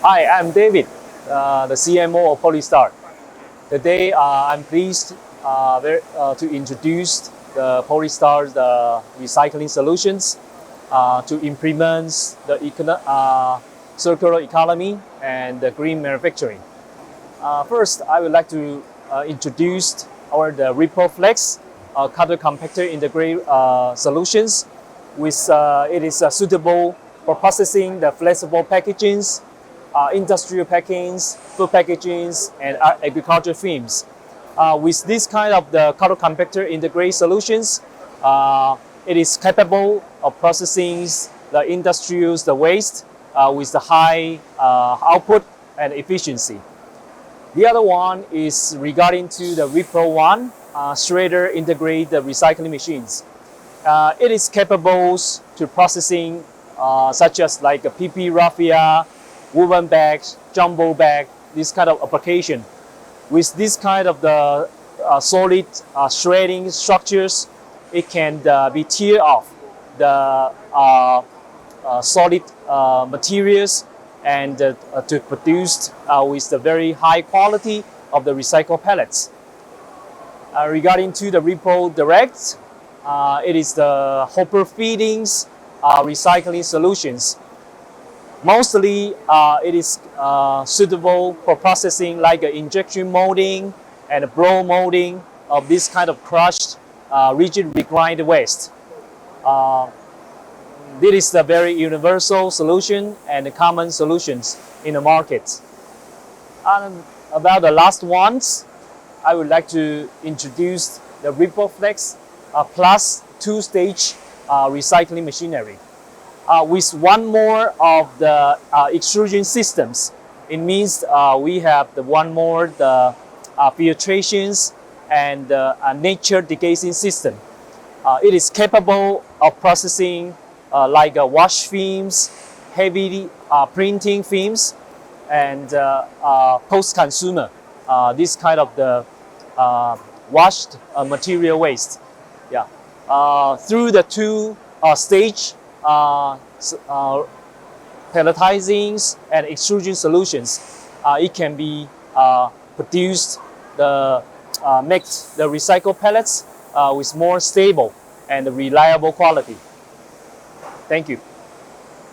Hi, I'm David, the CMO of POLYSTAR. Today, I'm pleased to introduce the POLYSTAR's recycling solutions to implement the circular economy and the green manufacturing. First, I would like to introduce the RippleFlex cutter compactor integrated solutions. It is suitable for processing the flexible packagings, industrial packagings, food packagings, and agriculture films. With this kind of the cutter compactor integrated solutions, it is capable of processing the industrial waste with the high output and efficiency. The other one is regarding to the Ripple One shredder integrated recycling machines. It is capable to processing such as like a PP raffia, woven bags, jumbo bag, this kind of application. With this kind of the solid shredding structures, it can be tear off the solid materials and to produce with the very high quality of the recycled pellets. Regarding to the Ripple Direct, it is the hopper feedings recycling solutions. Mostly, it is suitable for processing like injection molding and blow molding of this kind of crushed, rigid regrind waste. This is the very universal solution and common solutions in the market. And about the last ones, I would like to introduce the RippleFlex Plus two-stage recycling machinery. With one more of the extrusion systems, it means we have the one more the filtrations and nature degazing system. It is capable of processing like wash films, heavy printing films, and post-consumer, this kind of the washed material waste. Yeah. Through the two-stage pelletizing and extrusion solutions, it can be produced make the recycled pellets with more stable and reliable quality. Thank you.